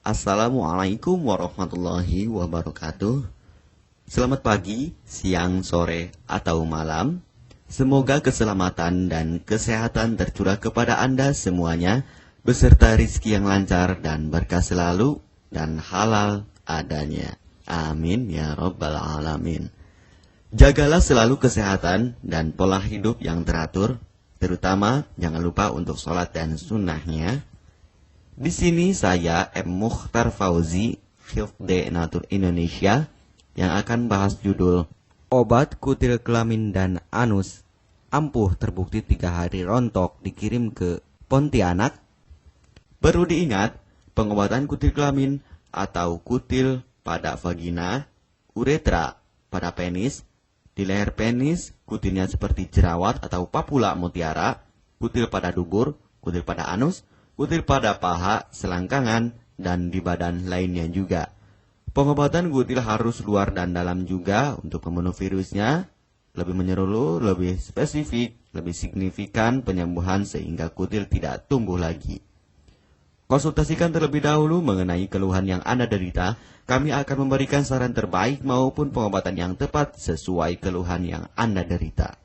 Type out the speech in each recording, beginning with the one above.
Assalamualaikum warahmatullahi wabarakatuh. Selamat pagi, siang, sore, atau malam. Semoga keselamatan dan kesehatan tercurah kepada Anda semuanya, beserta rizki yang lancar dan berkah selalu dan halal adanya. Amin ya rabbal alamin. Jagalah selalu kesehatan dan pola hidup yang teratur, terutama jangan lupa untuk sholat dan sunnahnya. Di sini saya M. Mukhtar Fauzi, Hifdz Natur Indonesia, yang akan bahas judul Obat Kutil Kelamin dan Anus ampuh terbukti 3 hari rontok dikirim ke Pontianak. Perlu diingat, pengobatan kutil kelamin atau kutil pada vagina, uretra pada penis, di leher penis, kutilnya seperti jerawat atau papula mutiara, kutil pada dubur, kutil pada anus, kutil pada paha, selangkangan, dan di badan lainnya juga. Pengobatan kutil harus luar dan dalam juga untuk membunuh virusnya, lebih menyeluruh, lebih spesifik, lebih signifikan penyembuhan sehingga kutil tidak tumbuh lagi. Konsultasikan terlebih dahulu mengenai keluhan yang Anda derita, kami akan memberikan saran terbaik maupun pengobatan yang tepat sesuai keluhan yang Anda derita.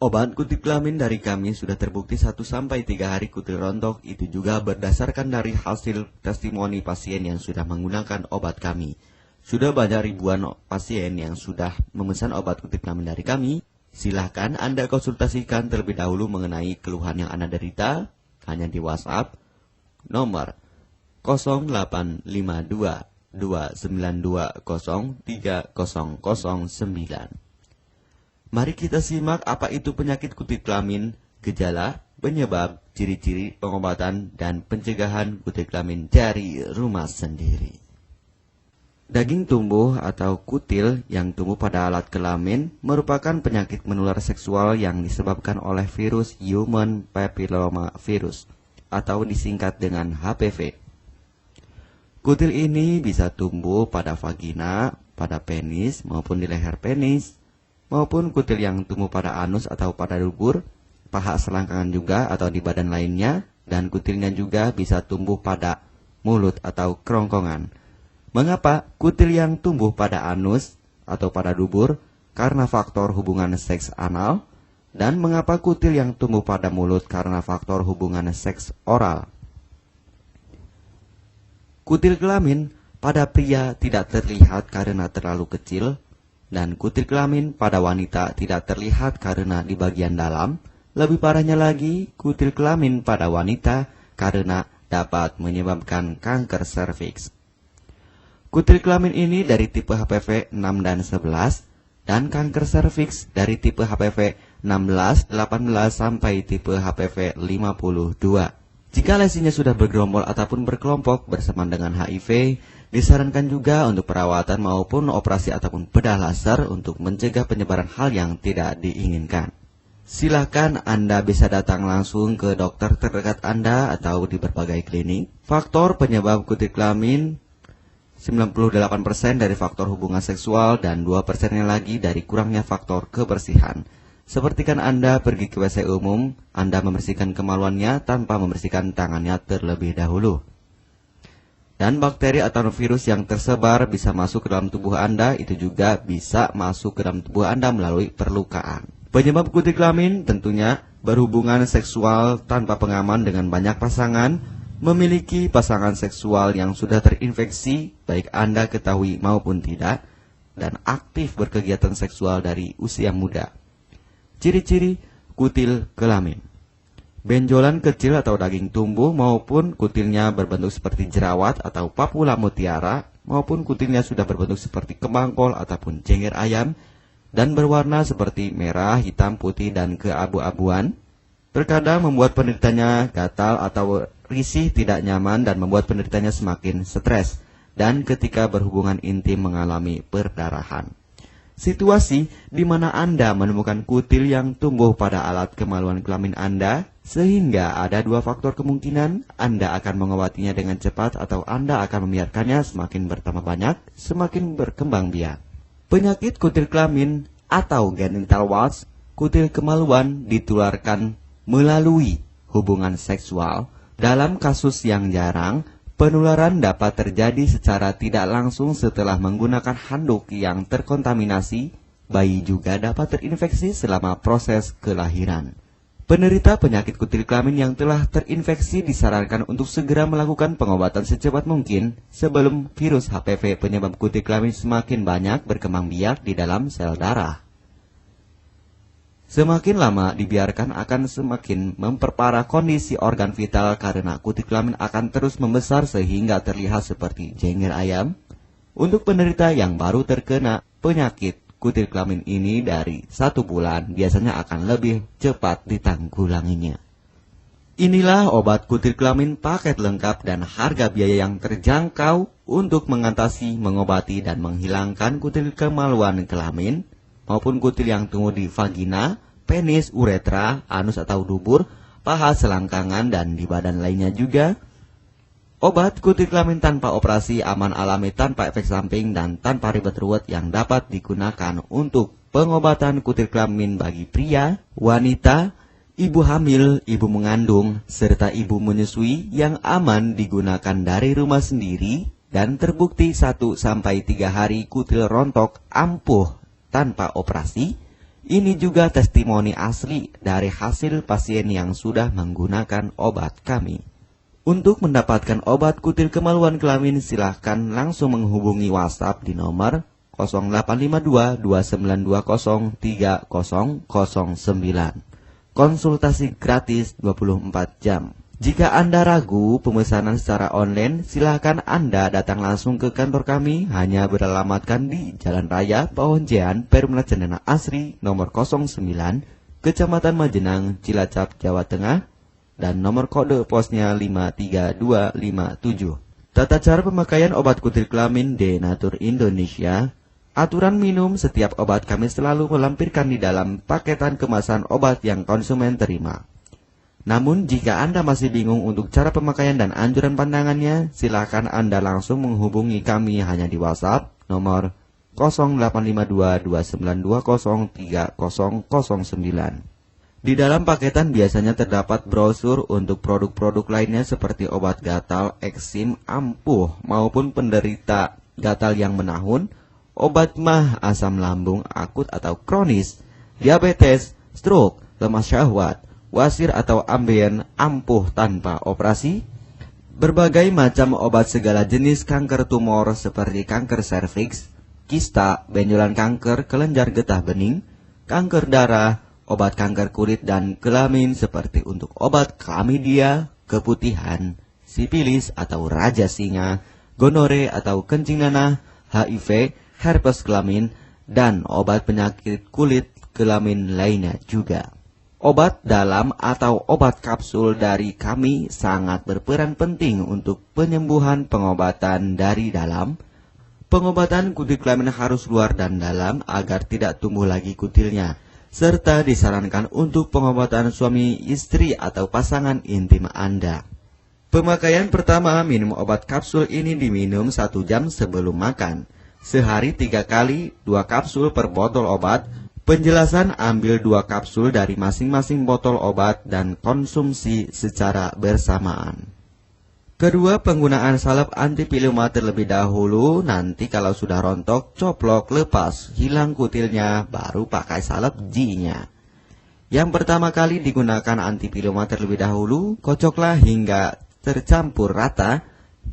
Obat kutil kelamin dari kami sudah terbukti 1-3 hari kutil rontok, itu juga berdasarkan dari hasil testimoni pasien yang sudah menggunakan obat kami. Sudah banyak ribuan pasien yang sudah memesan obat kutil kelamin dari kami. Silahkan Anda konsultasikan terlebih dahulu mengenai keluhan yang Anda derita, hanya di WhatsApp, nomor 0852 292 03009. Mari kita simak apa itu penyakit kutil kelamin, gejala, penyebab, ciri-ciri, pengobatan, dan pencegahan kutil kelamin dari rumah sendiri. Daging tumbuh atau kutil yang tumbuh pada alat kelamin merupakan penyakit menular seksual yang disebabkan oleh virus Human Papilloma Virus atau disingkat dengan HPV. Kutil ini bisa tumbuh pada vagina, pada penis, maupun di leher penis, maupun kutil yang tumbuh pada anus atau pada dubur, paha selangkangan juga atau di badan lainnya, dan kutilnya juga bisa tumbuh pada mulut atau kerongkongan. Mengapa kutil yang tumbuh pada anus atau pada dubur? Karena faktor hubungan seks anal. Dan mengapa kutil yang tumbuh pada mulut? Karena faktor hubungan seks oral. Kutil kelamin pada pria tidak terlihat karena terlalu kecil, dan kutil kelamin pada wanita tidak terlihat karena di bagian dalam. Lebih parahnya lagi, kutil kelamin pada wanita karena dapat menyebabkan kanker serviks. Kutil kelamin ini dari tipe HPV 6 dan 11, dan kanker serviks dari tipe HPV 16, 18, sampai tipe HPV 52. Jika lesinya sudah bergerombol ataupun berkelompok bersamaan dengan HIV, disarankan juga untuk perawatan maupun operasi ataupun bedah laser untuk mencegah penyebaran hal yang tidak diinginkan. Silakan Anda bisa datang langsung ke dokter terdekat Anda atau di berbagai klinik. Faktor penyebab kutil kelamin 98% dari faktor hubungan seksual dan 2% lagi dari kurangnya faktor kebersihan. Seperti kan Anda pergi ke WC umum, Anda membersihkan kemaluannya tanpa membersihkan tangannya terlebih dahulu. Dan bakteri atau virus yang tersebar bisa masuk ke dalam tubuh Anda, itu juga bisa masuk ke dalam tubuh Anda melalui perlukaan. Penyebab kutil kelamin tentunya berhubungan seksual tanpa pengaman dengan banyak pasangan, memiliki pasangan seksual yang sudah terinfeksi, baik Anda ketahui maupun tidak, dan aktif berkegiatan seksual dari usia muda. Ciri-ciri kutil kelamin: benjolan kecil atau daging tumbuh maupun kutilnya berbentuk seperti jerawat atau papula mutiara, maupun kutilnya sudah berbentuk seperti kembang kol ataupun cengir ayam dan berwarna seperti merah, hitam, putih, dan keabu-abuan. Terkadang membuat penderitanya gatal atau risih, tidak nyaman, dan membuat penderitanya semakin stres, dan ketika berhubungan intim mengalami perdarahan. Situasi di mana Anda menemukan kutil yang tumbuh pada alat kemaluan kelamin Anda, sehingga ada 2 faktor kemungkinan: Anda akan mengobatinya dengan cepat atau Anda akan membiarkannya semakin bertambah banyak, semakin berkembang biak. Penyakit kutil kelamin atau genital warts, kutil kemaluan ditularkan melalui hubungan seksual. Dalam kasus yang jarang, Penularan dapat terjadi secara tidak langsung setelah menggunakan handuk yang terkontaminasi. Bayi juga dapat terinfeksi selama proses kelahiran. Penderita penyakit kutil kelamin yang telah terinfeksi disarankan untuk segera melakukan pengobatan secepat mungkin sebelum virus HPV penyebab kutil kelamin semakin banyak berkembang biak di dalam sel darah. Semakin lama dibiarkan akan semakin memperparah kondisi organ vital karena kutil kelamin akan terus membesar sehingga terlihat seperti jengger ayam. Untuk penderita yang baru terkena penyakit kutil kelamin ini dari 1 bulan biasanya akan lebih cepat ditanggulanginya. Inilah obat kutil kelamin paket lengkap dan harga biaya yang terjangkau untuk mengatasi, mengobati, dan menghilangkan kutil kemaluan kelamin maupun kutil yang tumbuh di vagina, penis, uretra, anus atau dubur, paha, selangkangan, dan di badan lainnya juga. Obat kutil kelamin tanpa operasi, aman alami, tanpa efek samping, dan tanpa ribet ruwet yang dapat digunakan untuk pengobatan kutil kelamin bagi pria, wanita, ibu hamil, ibu mengandung, serta ibu menyusui yang aman digunakan dari rumah sendiri dan terbukti 1-3 hari kutil rontok ampuh tanpa operasi. Ini juga testimoni asli dari hasil pasien yang sudah menggunakan obat kami. Untuk mendapatkan obat kutil kemaluan kelamin silahkan langsung menghubungi WhatsApp di nomor 0852 2920 3009. Konsultasi gratis 24 jam. Jika Anda ragu pemesanan secara online, silakan Anda datang langsung ke kantor kami, hanya beralamatkan di Jalan Raya Pahonjean, Perumna Cendana Asri, nomor 09, Kecamatan Majenang, Cilacap, Jawa Tengah, dan nomor kode posnya 53257. Tata cara pemakaian obat kutil kelamin Denatur Indonesia. Aturan minum setiap obat kami selalu melampirkan di dalam paketan kemasan obat yang konsumen terima. Namun, jika Anda masih bingung untuk cara pemakaian dan anjuran pandangannya, silakan Anda langsung menghubungi kami hanya di WhatsApp nomor 0852 2920 3009. Di dalam paketan biasanya terdapat brosur untuk produk-produk lainnya seperti obat gatal, eksim, ampuh, maupun penderita gatal yang menahun, obat mah, asam lambung akut atau kronis, diabetes, stroke, lemah syahwat, wasir atau ambien ampuh tanpa operasi, berbagai macam obat segala jenis kanker tumor seperti kanker serviks, kista, benjolan kanker, kelenjar getah bening, kanker darah, obat kanker kulit dan kelamin seperti untuk obat klamidia, keputihan, sipilis atau raja singa, gonore atau kencing nanah, HIV, herpes kelamin, dan obat penyakit kulit kelamin lainnya juga. Obat dalam atau obat kapsul dari kami sangat berperan penting untuk penyembuhan pengobatan dari dalam. Pengobatan kutil kelamin harus luar dan dalam agar tidak tumbuh lagi kutilnya, serta disarankan untuk pengobatan suami, istri, atau pasangan intim Anda. Pemakaian pertama, minum obat kapsul ini diminum 1 jam sebelum makan. Sehari 3 kali, 2 kapsul per botol obat. Penjelasan, ambil 2 kapsul dari masing-masing botol obat dan konsumsi secara bersamaan. Kedua, penggunaan salep anti piluma terlebih dahulu. Nanti kalau sudah rontok, coplok, lepas, hilang kutilnya, baru pakai salep G-nya. Yang pertama kali digunakan anti piluma terlebih dahulu, kocoklah hingga tercampur rata.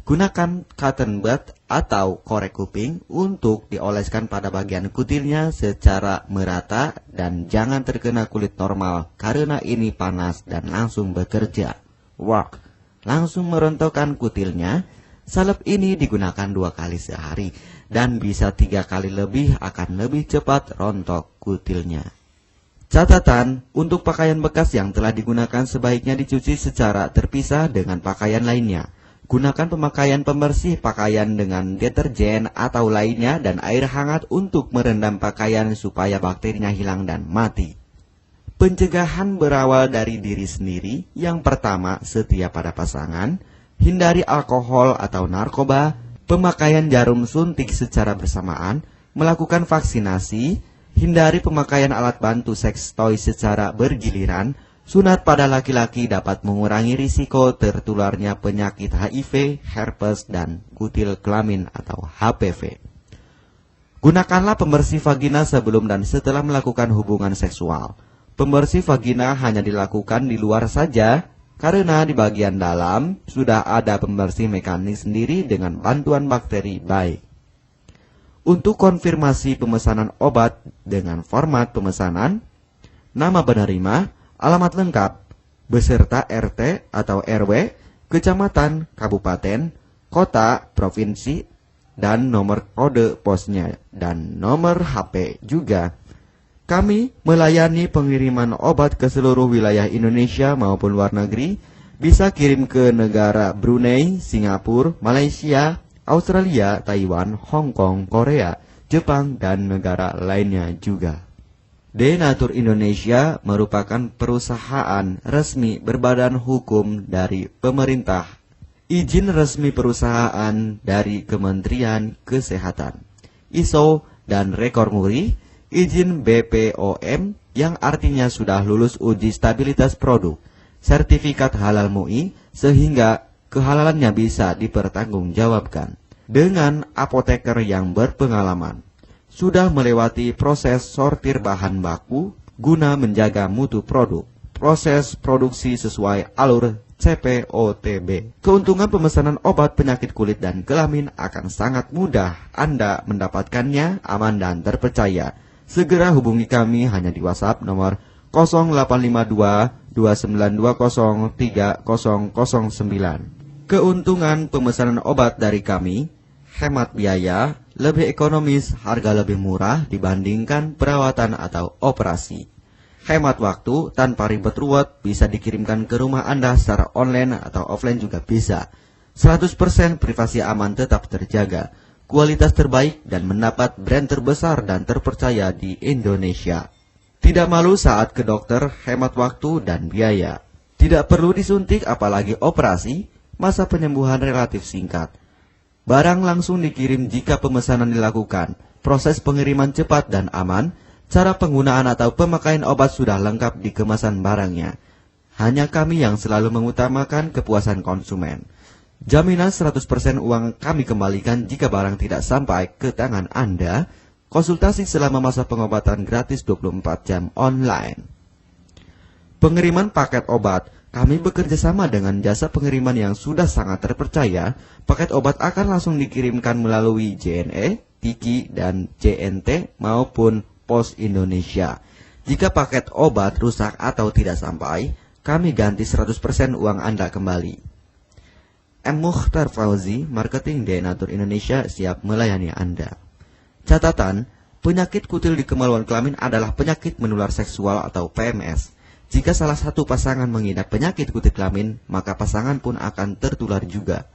Gunakan cotton bud atau korek kuping untuk dioleskan pada bagian kutilnya secara merata dan jangan terkena kulit normal karena ini panas dan langsung bekerja. Work. Langsung merontokkan kutilnya. Salep ini digunakan 2 kali sehari dan bisa 3 kali lebih akan lebih cepat rontok kutilnya. Catatan, untuk pakaian bekas yang telah digunakan sebaiknya dicuci secara terpisah dengan pakaian lainnya. Gunakan pemakaian pembersih pakaian dengan deterjen atau lainnya dan air hangat untuk merendam pakaian supaya bakterinya hilang dan mati. Pencegahan berawal dari diri sendiri. Yang pertama, setia pada pasangan, hindari alkohol atau narkoba, pemakaian jarum suntik secara bersamaan, melakukan vaksinasi, hindari pemakaian alat bantu seks toy secara bergiliran, Sunat pada laki-laki dapat mengurangi risiko tertularnya penyakit HIV, herpes, dan kutil kelamin atau HPV. Gunakanlah pembersih vagina sebelum dan setelah melakukan hubungan seksual. Pembersih vagina hanya dilakukan di luar saja, karena di bagian dalam sudah ada pembersih mekanik sendiri dengan bantuan bakteri baik. Untuk konfirmasi pemesanan obat dengan format pemesanan, nama penerima, alamat lengkap, beserta RT atau RW, kecamatan, kabupaten, kota, provinsi, dan nomor kode posnya, dan nomor HP juga. Kami melayani pengiriman obat ke seluruh wilayah Indonesia maupun luar negeri, bisa kirim ke negara Brunei, Singapura, Malaysia, Australia, Taiwan, Hong Kong, Korea, Jepang, dan negara lainnya juga. Denatur Indonesia merupakan perusahaan resmi berbadan hukum dari pemerintah. Izin resmi perusahaan dari Kementerian Kesehatan, ISO dan rekor muri, izin BPOM yang artinya sudah lulus uji stabilitas produk, sertifikat halal MUI sehingga kehalalannya bisa dipertanggungjawabkan. Dengan apoteker yang berpengalaman, sudah melewati proses sortir bahan baku guna menjaga mutu produk, proses produksi sesuai alur CPOTB. Keuntungan pemesanan obat penyakit kulit dan kelamin akan sangat mudah Anda mendapatkannya, aman dan terpercaya. Segera hubungi kami hanya di WhatsApp nomor 0852 2920 3009. Keuntungan pemesanan obat dari kami, hemat biaya, lebih ekonomis, harga lebih murah dibandingkan perawatan atau operasi. Hemat waktu tanpa ribet ruwet, bisa dikirimkan ke rumah Anda secara online atau offline juga bisa. 100% privasi aman tetap terjaga, kualitas terbaik dan mendapat brand terbesar dan terpercaya di Indonesia. Tidak malu saat ke dokter, hemat waktu dan biaya. Tidak perlu disuntik apalagi operasi, masa penyembuhan relatif singkat. Barang langsung dikirim jika pemesanan dilakukan, proses pengiriman cepat dan aman, cara penggunaan atau pemakaian obat sudah lengkap di kemasan barangnya. Hanya kami yang selalu mengutamakan kepuasan konsumen. Jaminan 100% uang kami kembalikan jika barang tidak sampai ke tangan Anda. Konsultasi selama masa pengobatan gratis 24 jam online. Pengiriman paket obat. Kami bekerja sama dengan jasa pengiriman yang sudah sangat terpercaya. Paket obat akan langsung dikirimkan melalui JNE, Tiki, dan JNT maupun Pos Indonesia. Jika paket obat rusak atau tidak sampai, kami ganti 100% uang Anda kembali. M. Mukhtar Fauzi, Marketing Denatur Indonesia, siap melayani Anda. Catatan, penyakit kutil di kemaluan kelamin adalah penyakit menular seksual atau PMS. Jika salah satu pasangan mengidap penyakit kutil kelamin, maka pasangan pun akan tertular juga.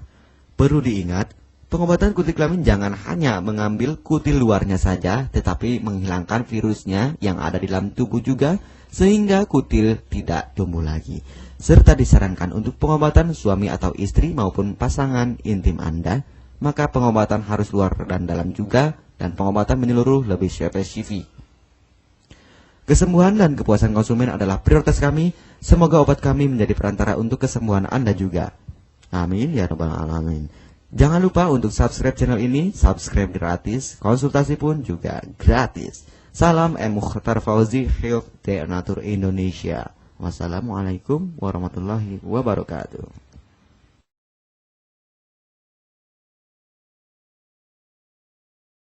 Perlu diingat, pengobatan kutil kelamin jangan hanya mengambil kutil luarnya saja, tetapi menghilangkan virusnya yang ada di dalam tubuh juga, sehingga kutil tidak tumbuh lagi. Serta disarankan untuk pengobatan suami atau istri maupun pasangan intim Anda, maka pengobatan harus luar dan dalam juga, dan pengobatan menyeluruh lebih spesifik. Kesembuhan dan kepuasan konsumen adalah prioritas kami. Semoga obat kami menjadi perantara untuk kesembuhan Anda juga. Amin ya rabbal alamin. Jangan lupa untuk subscribe channel ini, subscribe gratis, konsultasi pun juga gratis. Salam M. Mukhtar Fauzi, Health Denatur Indonesia. Wassalamualaikum warahmatullahi wabarakatuh.